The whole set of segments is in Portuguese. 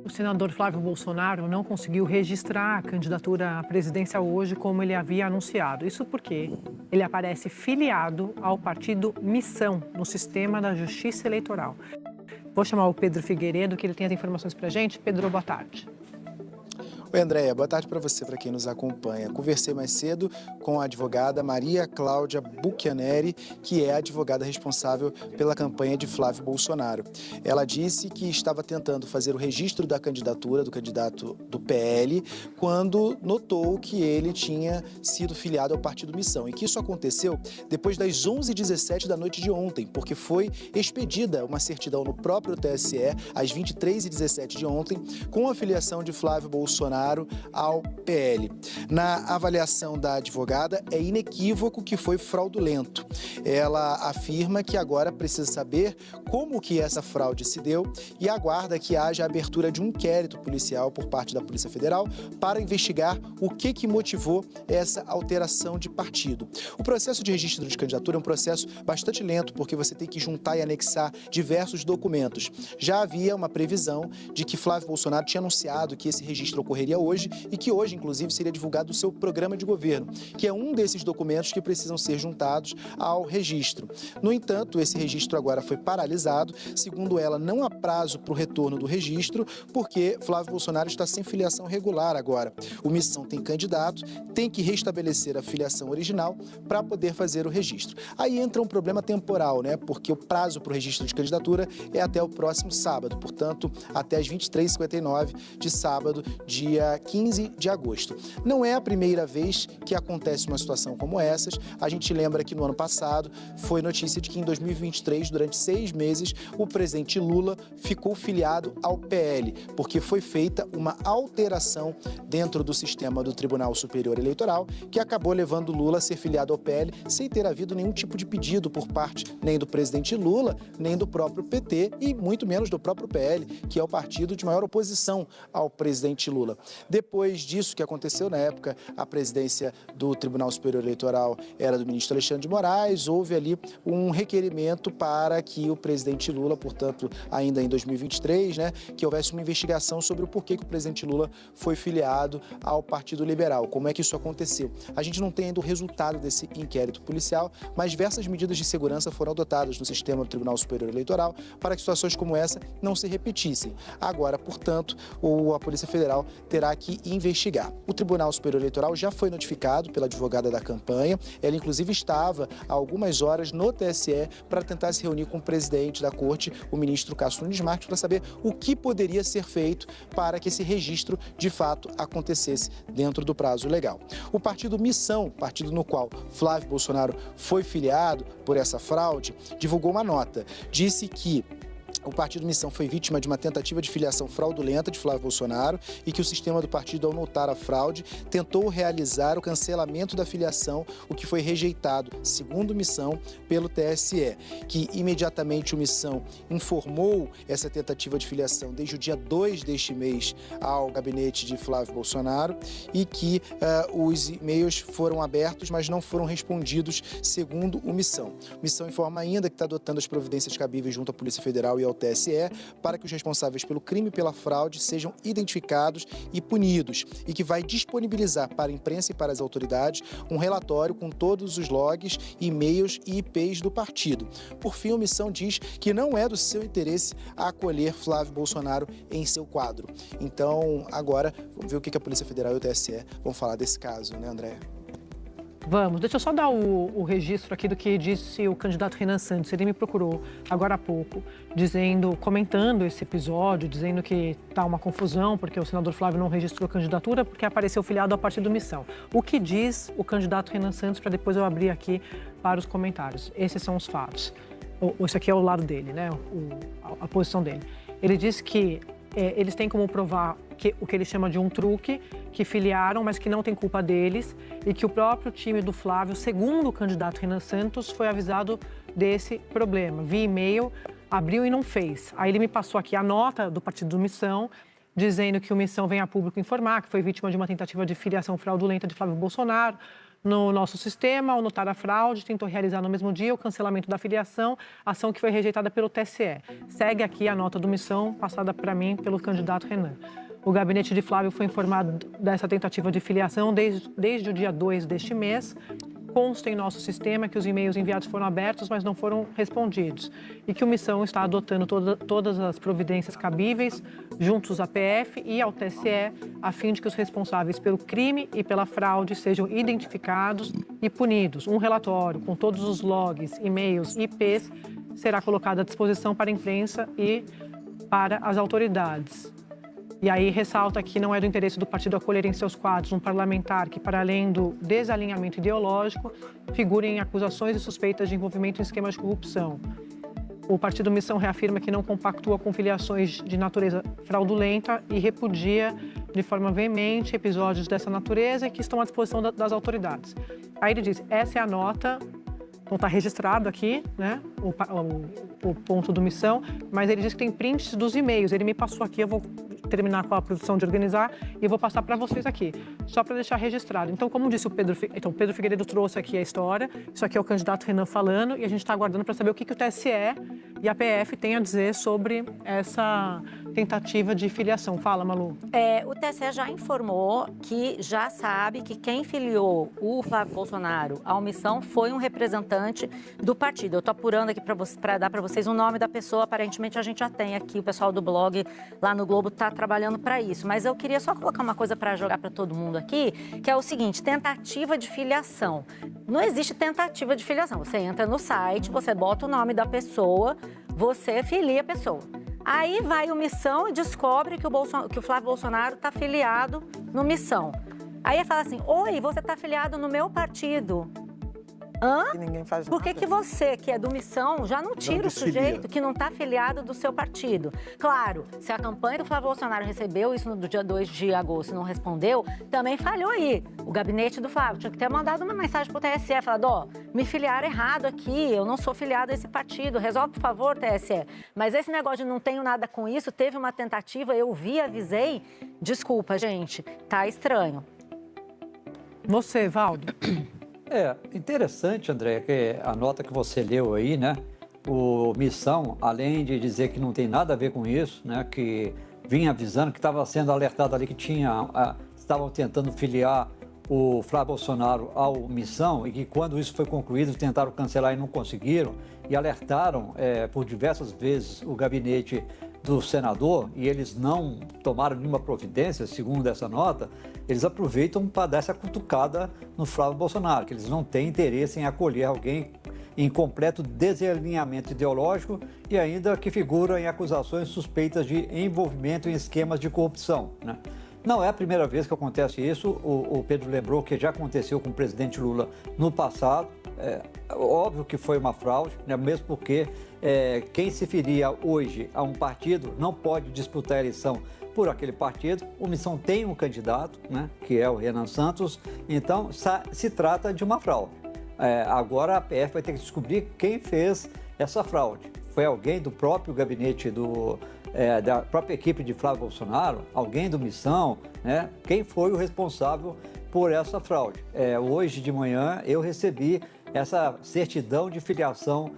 O senador Flávio Bolsonaro não conseguiu registrar a candidatura à presidência hoje como ele havia anunciado. Isso porque ele aparece filiado ao partido Missão, no sistema da Justiça Eleitoral. Vou chamar o Pedro Figueiredo, que ele tem as informações para a gente. Pedro, boa tarde. Oi, Andréia, boa tarde para você, para quem nos acompanha. Conversei mais cedo com a advogada Maria Cláudia Bucchianeri, que é a advogada responsável pela campanha de Flávio Bolsonaro. Ela disse que estava tentando fazer o registro da candidatura do candidato do PL quando notou que ele tinha sido filiado ao Partido Missão e que isso aconteceu depois das 11h17 da noite de ontem, porque foi expedida uma certidão no próprio TSE às 23h17 de ontem com a filiação de Flávio Bolsonaro ao PL. Na avaliação da advogada, é inequívoco que foi fraudulento. Ela afirma que agora precisa saber como que essa fraude se deu e aguarda que haja a abertura de um inquérito policial por parte da Polícia Federal para investigar o que motivou essa alteração de partido. O processo de registro de candidatura é um processo bastante lento, porque você tem que juntar e anexar diversos documentos. Já havia uma previsão de que Flávio Bolsonaro tinha anunciado que esse registro ocorreria hoje e que hoje, inclusive, seria divulgado o seu programa de governo, que é um desses documentos que precisam ser juntados ao registro. No entanto, esse registro agora foi paralisado. Segundo ela, não há prazo para o retorno do registro, porque Flávio Bolsonaro está sem filiação regular agora. O Missão tem candidato, tem que restabelecer a filiação original para poder fazer o registro. Aí entra um problema temporal, né? Porque o prazo para o registro de candidatura é até o próximo sábado, portanto, até as 23h59 de sábado, dia 15 de agosto. Não é a primeira vez que acontece uma situação como essas. A gente lembra que no ano passado foi notícia de que em 2023, durante 6 meses, o presidente Lula ficou filiado ao PL, porque foi feita uma alteração dentro do sistema do Tribunal Superior Eleitoral, que acabou levando Lula a ser filiado ao PL sem ter havido nenhum tipo de pedido por parte nem do presidente Lula, nem do próprio PT e muito menos do próprio PL, que é o partido de maior oposição ao presidente Lula. Depois disso que aconteceu, na época, a presidência do Tribunal Superior Eleitoral era do ministro Alexandre de Moraes, houve ali um requerimento para que o presidente Lula, portanto, ainda em 2023, né, que houvesse uma investigação sobre o porquê que o presidente Lula foi filiado ao Partido Liberal, como é que isso aconteceu. A gente não tem ainda o resultado desse inquérito policial, mas diversas medidas de segurança foram adotadas no sistema do Tribunal Superior Eleitoral para que situações como essa não se repetissem. Agora, portanto, a Polícia Federal terá que investigar. O Tribunal Superior Eleitoral já foi notificado pela advogada da campanha. Ela, inclusive, estava há algumas horas no TSE para tentar se reunir com o presidente da corte, o ministro Cássio Nunes Marques, para saber o que poderia ser feito para que esse registro, de fato, acontecesse dentro do prazo legal. O partido Missão, partido no qual Flávio Bolsonaro foi filiado por essa fraude, divulgou uma nota. Disse que o partido Missão foi vítima de uma tentativa de filiação fraudulenta de Flávio Bolsonaro e que o sistema do partido, ao notar a fraude, tentou realizar o cancelamento da filiação, o que foi rejeitado, segundo Missão, pelo TSE, que imediatamente o Missão informou essa tentativa de filiação desde o dia 2 deste mês ao gabinete de Flávio Bolsonaro e que os e-mails foram abertos, mas não foram respondidos, segundo o Missão. O Missão informa ainda que está adotando as providências cabíveis junto à Polícia Federal e ao TSE para que os responsáveis pelo crime e pela fraude sejam identificados e punidos e que vai disponibilizar para a imprensa e para as autoridades um relatório com todos os logs, e-mails e IPs do partido. Por fim, a Missão diz que não é do seu interesse acolher Flávio Bolsonaro em seu quadro. Então, agora, vamos ver o que a Polícia Federal e o TSE vão falar desse caso, né, Andréia? Vamos, deixa eu só dar o registro aqui do que disse o candidato Renan Santos. Ele me procurou agora há pouco, comentando esse episódio, dizendo que está uma confusão, porque o senador Flávio não registrou a candidatura, porque apareceu filiado ao Partido Missão. O que diz o candidato Renan Santos, para depois eu abrir aqui para os comentários. Esses são os fatos. Esse aqui é o lado dele, né? A posição dele. Ele diz que eles têm como provar o que ele chama de um truque, que filiaram, mas que não tem culpa deles, e que o próprio time do Flávio, segundo o candidato Renan Santos, foi avisado desse problema. Via e-mail, abriu e não fez. Aí ele me passou aqui a nota do Partido Missão, dizendo que o Missão vem a público informar que foi vítima de uma tentativa de filiação fraudulenta de Flávio Bolsonaro. no nosso sistema, ao notar a fraude, tentou realizar no mesmo dia o cancelamento da filiação, ação que foi rejeitada pelo TSE. Segue aqui a nota de omissão passada para mim pelo candidato Renan. O gabinete de Flávio foi informado dessa tentativa de filiação desde o dia 2 deste mês. Consta em nosso sistema que os e-mails enviados foram abertos, mas não foram respondidos. E que o Missão está adotando todas as providências cabíveis, juntos à PF e ao TSE, a fim de que os responsáveis pelo crime e pela fraude sejam identificados e punidos. Um relatório com todos os logs, e-mails e IPs será colocado à disposição para a imprensa e para as autoridades. E aí ressalta que não é do interesse do partido acolher em seus quadros um parlamentar que, para além do desalinhamento ideológico, figure em acusações e suspeitas de envolvimento em esquemas de corrupção. O partido Missão reafirma que não compactua com filiações de natureza fraudulenta e repudia de forma veemente episódios dessa natureza e que estão à disposição das autoridades. Aí ele diz, essa é a nota, então está registrado aqui, né, o ponto do Missão, mas ele diz que tem prints dos e-mails. Ele me passou aqui, eu vou terminar com a produção de organizar e vou passar para vocês aqui, só para deixar registrado. Então, como disse o Pedro Figueiredo trouxe aqui a história, isso aqui é o candidato Renan falando e a gente está aguardando para saber o que o TSE e a PF têm a dizer sobre essa tentativa de filiação. Fala, Malu. O TSE já informou que já sabe que quem filiou o Flávio Bolsonaro à omissão foi um representante do partido. Eu estou apurando aqui para dar para vocês o nome da pessoa, aparentemente a gente já tem aqui, o pessoal do blog lá no Globo está trabalhando para isso. Mas eu queria só colocar uma coisa para jogar para todo mundo aqui, que é o seguinte, tentativa de filiação. Não existe tentativa de filiação. Você entra no site, você bota o nome da pessoa, você filia a pessoa. Aí vai o Missão e descobre que o Flávio Bolsonaro está filiado no Missão. Aí fala assim, oi, você está filiado no meu partido. Hã? Que ninguém faz Por que nada. que você, que é do Missão, já não tira o sujeito que não está afiliado do seu partido? Claro, se a campanha do Flávio Bolsonaro recebeu isso no dia 2 de agosto e não respondeu, também falhou aí. O gabinete do Flávio tinha que ter mandado uma mensagem para o TSE, falado, me filiaram errado aqui, eu não sou filiado a esse partido, resolve, por favor, TSE. Mas esse negócio de não tenho nada com isso, teve uma tentativa, eu vi, avisei, desculpa, gente, tá estranho. Você, Valdo. Interessante, André, que a nota que você leu aí, né? O Missão, além de dizer que não tem nada a ver com isso, né? Que vinha avisando que estava sendo alertado ali que estavam tentando filiar o Flávio Bolsonaro ao Missão e que quando isso foi concluído tentaram cancelar e não conseguiram e alertaram por diversas vezes o gabinete do senador e eles não tomaram nenhuma providência, segundo essa nota, eles aproveitam para dar essa cutucada no Flávio Bolsonaro, que eles não têm interesse em acolher alguém em completo desalinhamento ideológico e ainda que figura em acusações suspeitas de envolvimento em esquemas de corrupção, né? Não é a primeira vez que acontece isso, o Pedro lembrou que já aconteceu com o presidente Lula no passado, óbvio que foi uma fraude, né? Mesmo porque quem se filia hoje a um partido não pode disputar a eleição por aquele partido, o Missão tem um candidato, né? Que é o Renan Santos, então se trata de uma fraude. Agora a PF vai ter que descobrir quem fez essa fraude. Foi alguém do próprio gabinete da própria equipe de Flávio Bolsonaro, alguém do Missão, né? Quem foi o responsável por essa fraude? Hoje de manhã eu recebi essa certidão de filiação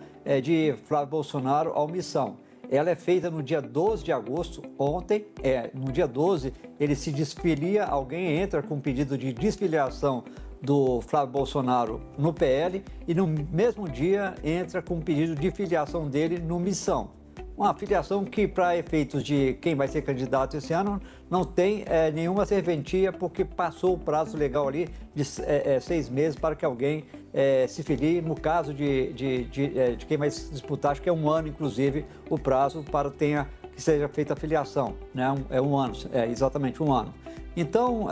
de Flávio Bolsonaro ao Missão. Ela é feita no dia 12 de agosto, ontem, no dia 12 ele se desfilia, alguém entra com um pedido de desfiliação do Flávio Bolsonaro no PL e no mesmo dia entra com um pedido de filiação dele no Missão. Uma filiação que, para efeitos de quem vai ser candidato esse ano, não tem nenhuma serventia, porque passou o prazo legal ali de 6 meses para que alguém se filie. No caso de quem vai disputar, acho que é 1 ano, inclusive, o prazo para que seja feita a filiação, né? É 1 ano, exatamente 1 ano. Então,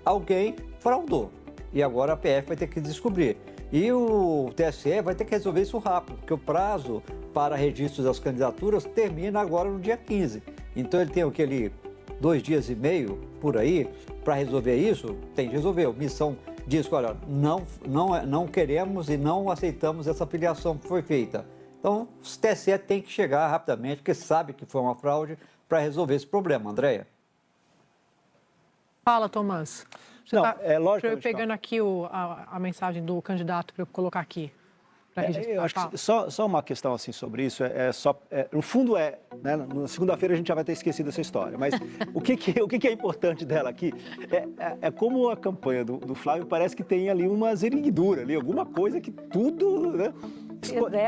alguém fraudou e agora a PF vai ter que descobrir. E o TSE vai ter que resolver isso rápido, porque o prazo para registro das candidaturas termina agora no dia 15. Então ele tem aquele 2 dias e meio por aí para resolver isso, tem que resolver. A Missão diz que, olha, não queremos e não aceitamos essa filiação que foi feita. Então o TSE tem que chegar rapidamente, porque sabe que foi uma fraude, para resolver esse problema, Andréia. Fala, Tomás. Não, é lógico. Eu pegando aqui a mensagem do candidato para eu colocar aqui. Eu acho que só uma questão assim sobre isso, no fundo né, na segunda-feira a gente já vai ter esquecido essa história, mas o que é importante dela aqui é como a campanha do Flávio parece que tem ali uma zeringuidura, ali, alguma coisa que tudo, né?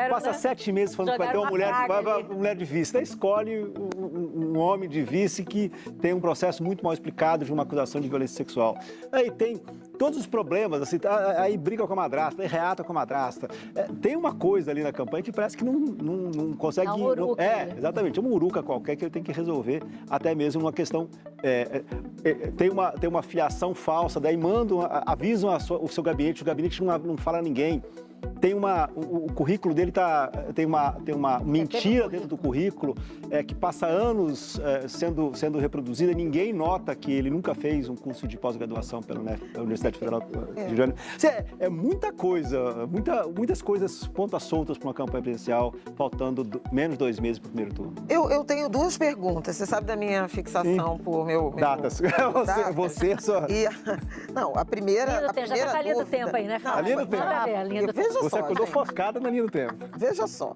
Passa 7 meses falando que vai ter uma mulher de vice. Daí escolhe um homem de vice que tem um processo muito mal explicado de uma acusação de violência sexual. Aí tem todos os problemas, assim, aí briga com a madrasta, aí reata com a madrasta. Tem uma coisa ali na campanha que parece que não consegue... É um uruca. Exatamente, é uma uruca qualquer que ele tem que resolver, até mesmo uma questão... Tem uma filiação falsa, daí avisam o seu gabinete, o gabinete não fala a ninguém. O currículo dele tem uma mentira dentro do currículo que passa anos sendo reproduzida. Ninguém nota que ele nunca fez um curso de pós-graduação pela Universidade Federal do Rio de Janeiro. É muita coisa, muitas coisas pontas soltas para uma campanha presidencial, faltando menos 2 meses para o primeiro turno. Eu tenho 2 perguntas. Você sabe da minha fixação por meu... Datas. Você só... Não, a primeira já está com a linha do tempo aí, né? A linha do tempo. A linha do tempo. Você acordou focada na linha do tempo. Veja só.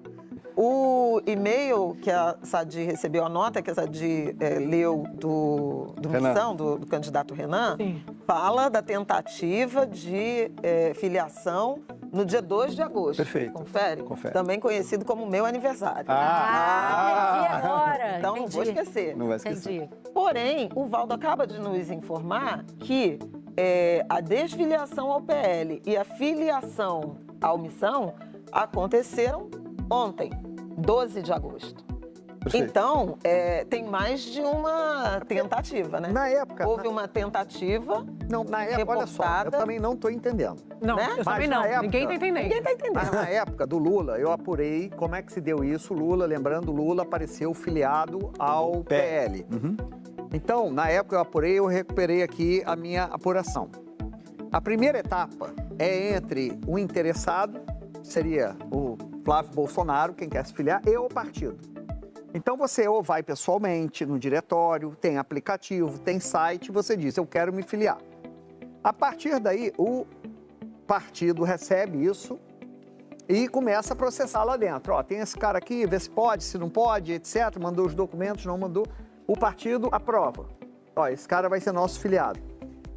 O e-mail que a Sadi recebeu, a nota que a Sadi leu do Missão, do candidato Renan, Sim. fala da tentativa de filiação no dia 2 de agosto. Perfeito. Confere? Confere. Também conhecido como meu aniversário. Entendi agora. Então não vou esquecer. Não vai esquecer. Entendi. Porém, o Valdo acaba de nos informar que a desfiliação ao PL e a filiação à Missão aconteceram ontem, 12 de agosto. Perfeito. Então, tem mais de uma tentativa, né? Na época... Houve uma tentativa Não, na época, olha só, eu reportada. também não estou entendendo. Não, né? eu também Mas não. na época- Ninguém está entendendo. Ninguém está entendendo. Mas na época do Lula, eu apurei como é que se deu isso. Lula, lembrando, Lula apareceu filiado ao PL. Então, na época eu apurei, eu recuperei aqui a minha apuração. A primeira etapa é entre o interessado, seria o Flávio Bolsonaro, quem quer se filiar, e o partido. Então você ou vai pessoalmente no diretório, tem aplicativo, tem site, você diz, eu quero me filiar. A partir daí, o partido recebe isso e começa a processar lá dentro. Ó, tem esse cara aqui, vê se pode, se não pode, etc. Mandou os documentos, não mandou. O partido aprova. Ó, esse cara vai ser nosso filiado.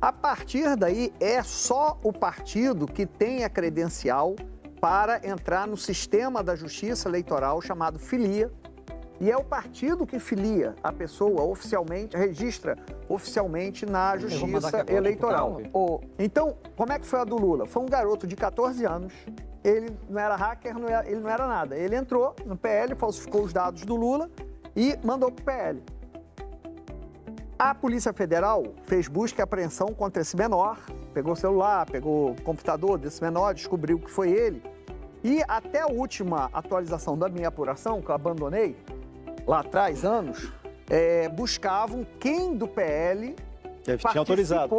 A partir daí, é só o partido que tem a credencial para entrar no sistema da justiça eleitoral chamado filia. E é o partido que filia a pessoa oficialmente, registra oficialmente na justiça eleitoral. Então, como é que foi a do Lula? Foi um garoto de 14 anos, ele não era hacker, ele não era nada. Ele entrou no PL, falsificou os dados do Lula e mandou para o PL. A Polícia Federal fez busca e apreensão contra esse menor, pegou o celular, pegou o computador desse menor, descobriu que foi ele. E até a última atualização da minha apuração, que eu abandonei, lá atrás, anos, buscavam quem do PL tinha autorizado.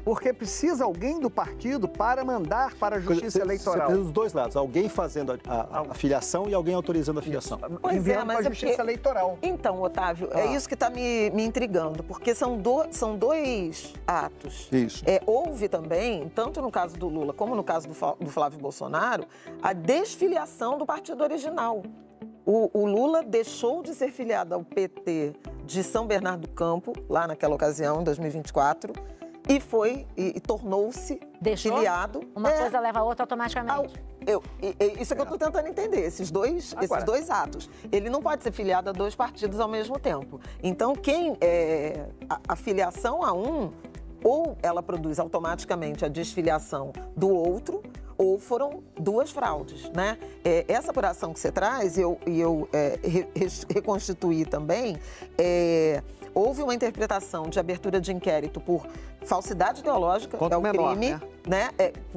Porque precisa alguém do partido para mandar para a Justiça Eleitoral. Você tem os dois lados, alguém fazendo a filiação e alguém autorizando a filiação. Enviando para a Justiça Eleitoral. Então, Otávio, é isso que está me intrigando, porque são dois atos. Isso. Houve também, tanto no caso do Lula como no caso do Flávio Bolsonaro, a desfiliação do partido original. O Lula deixou de ser filiado ao PT de São Bernardo do Campo, lá naquela ocasião, em 2024, e tornou-se filiado. Uma coisa leva a outra automaticamente. Isso é que eu estou tentando entender, esses dois atos. Ele não pode ser filiado a 2 partidos ao mesmo tempo. Então, a filiação a um, ou ela produz automaticamente a desfiliação do outro, ou foram 2 fraudes, né? Essa apuração que você traz, eu reconstituí também, houve uma interpretação de abertura de inquérito por falsidade ideológica, contra o menor, crime, né?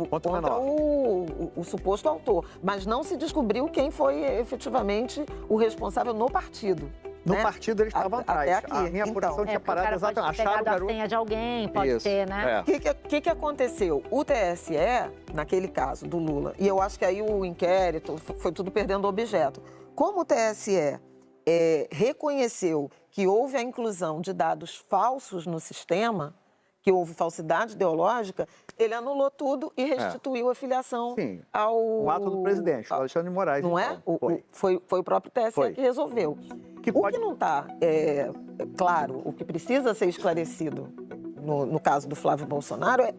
Contra o suposto autor, mas não se descobriu quem foi efetivamente o responsável no partido. No né? partido eles estavam atrás. Até aqui. A minha apuração tinha parado exatamente. Pode ter pegado a senha de alguém, pode ter, né? O que aconteceu? O TSE, naquele caso do Lula, e eu acho que aí o inquérito foi tudo perdendo objeto. Como o TSE reconheceu que houve a inclusão de dados falsos no sistema, que houve falsidade ideológica, ele anulou tudo e restituiu a filiação ao... Um ato do presidente, Alexandre de Moraes. Não é? Foi o próprio TSE que resolveu. O que não está claro, o que precisa ser esclarecido no caso do Flávio Bolsonaro é,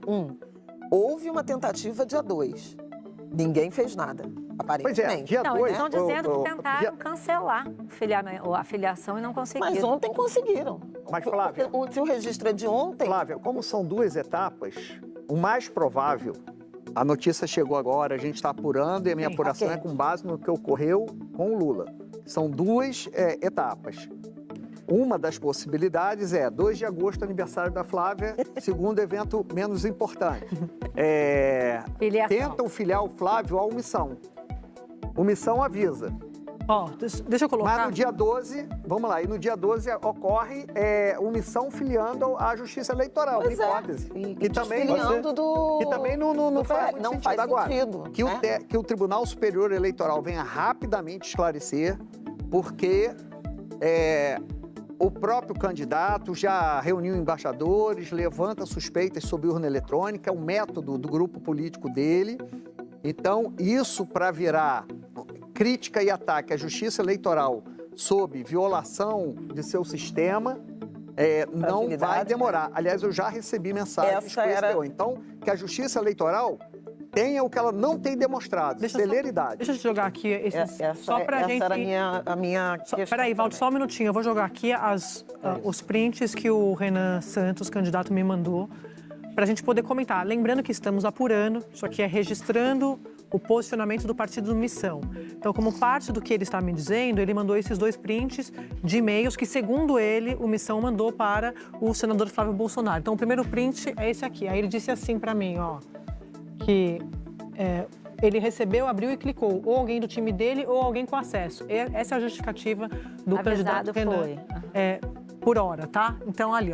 houve uma tentativa dia 2. Ninguém fez nada, aparentemente. Pois é, dia 2... Eles estão dizendo que tentaram cancelar a filiação e não conseguiram. Mas ontem conseguiram. Mas, Flávia... Se o registro é de ontem... Flávia, como são 2 etapas, o mais provável... A notícia chegou agora, a gente está apurando e a minha apuração é com base no que ocorreu com o Lula. São 2 etapas. Uma das possibilidades é 2 de agosto, aniversário da Flávia, segundo evento menos importante. Tentam filiar o Flávio à omissão. Omissão avisa. Deixa eu colocar... Mas no dia 12, vamos lá, e no dia 12 ocorre omissão filiando à Justiça Eleitoral, pois hipótese. E também não faz muito sentido. Faz agora. Sentido, Que o Tribunal Superior Eleitoral venha rapidamente esclarecer, porque o próprio candidato já reuniu embaixadores, levanta suspeitas sobre urna eletrônica, é um método do grupo político dele. Então, isso para virar crítica e ataque à Justiça Eleitoral sob violação de seu sistema, não vai demorar. Aliás, eu já recebi mensagens com esse teor. Então, que a Justiça Eleitoral tenha o que ela não tem demonstrado, celeridade. Deixa eu jogar aqui esses... só pra gente... Essa era a minha questão. Peraí, Valdir, só um minutinho. Eu vou jogar aqui os prints que o Renan Santos, candidato, me mandou, para a gente poder comentar. Lembrando que estamos apurando, isso aqui é registrando o posicionamento do partido Missão. Então, como parte do que ele está me dizendo, ele mandou esses 2 prints de e-mails que, segundo ele, o Missão mandou para o senador Flávio Bolsonaro. Então, o primeiro print é esse aqui. Aí ele disse assim para mim, que ele recebeu, abriu e clicou, ou alguém do time dele ou alguém com acesso. Essa é a justificativa do candidato Renan. Por hora, tá? Então, ali,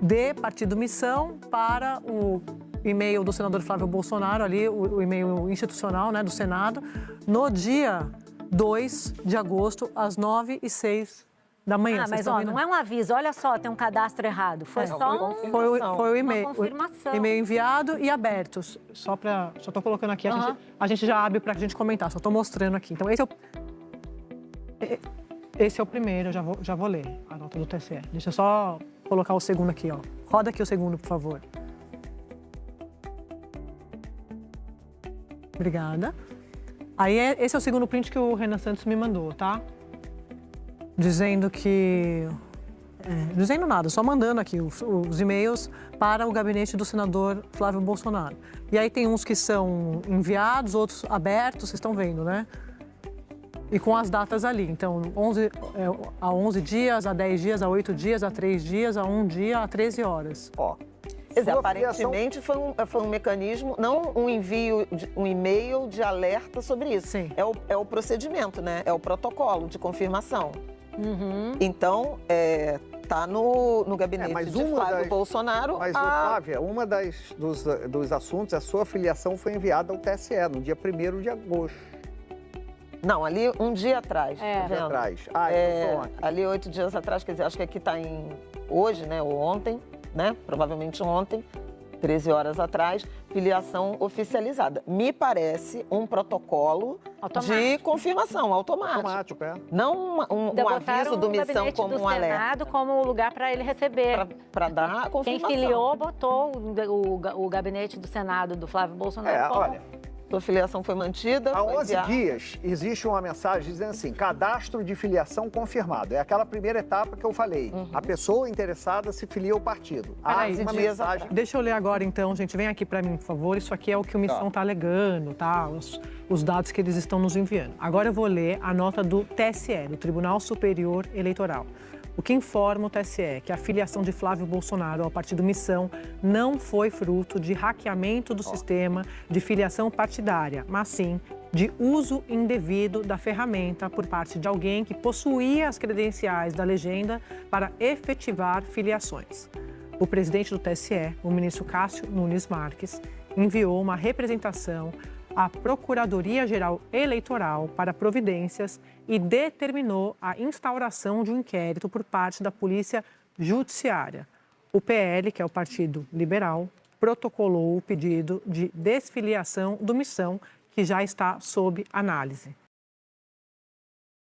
de Partido Missão para o e-mail do senador Flávio Bolsonaro, ali, o e-mail institucional, né, do Senado, no dia 2 de agosto, às 9h06 da manhã. Mas não é um aviso, olha só, tem um cadastro errado. Foi só foi o e-mail. Uma confirmação. E-mail enviado e aberto. Só estou colocando aqui, a gente já abre para a gente comentar, só estou mostrando aqui. Então, esse é o primeiro, eu já vou ler a nota do TSE. Deixa eu só colocar o segundo aqui, Roda aqui o segundo, por favor. Obrigada. Aí, esse é o segundo print que o Renan Santos me mandou, tá? Dizendo que... dizendo nada, só mandando aqui os e-mails para o gabinete do senador Flávio Bolsonaro. E aí tem uns que são enviados, outros abertos, vocês estão vendo, né? E com as datas ali. Então, a 11 dias, a 10 dias, a 8 dias, a 3 dias, a 1 dia, a 13 horas. Quer dizer, aparentemente foi um mecanismo, não um envio, um e-mail de alerta sobre isso. Sim. É o procedimento, né? É o protocolo de confirmação. Então, está no gabinete de Flávio Bolsonaro. Mas, Flávia, dos assuntos, a sua filiação foi enviada ao TSE no dia 1º de agosto. Não, ali um dia atrás. Um dia atrás. Ali 8 dias atrás, quer dizer, acho que aqui está hoje, né? Ou ontem, né? Provavelmente ontem, 13 horas atrás, filiação oficializada. Me parece um protocolo de confirmação automático. Não um aviso do Missão como um alerta. Senado como lugar para ele receber. Para dar a confirmação. Quem filiou botou o gabinete do Senado do Flávio Bolsonaro como... Sua filiação foi mantida. Há 11 dias existe uma mensagem dizendo assim, cadastro de filiação confirmado. É aquela primeira etapa que eu falei. A pessoa interessada se filia ao partido. Deixa eu ler agora então, gente. Vem aqui para mim, por favor. Isso aqui é o que o Missão está alegando, tá? Os dados que eles estão nos enviando. Agora eu vou ler a nota do TSE, do Tribunal Superior Eleitoral. O que informa o TSE que a filiação de Flávio Bolsonaro ao partido Missão não foi fruto de hackeamento do sistema de filiação partidária, mas sim de uso indevido da ferramenta por parte de alguém que possuía as credenciais da legenda para efetivar filiações. O presidente do TSE, o ministro Cássio Nunes Marques, enviou uma representação à Procuradoria-Geral Eleitoral para providências e determinou a instauração de um inquérito por parte da Polícia Judiciária. o PL, que é o Partido Liberal, protocolou o pedido de desfiliação do Missão, que já está sob análise.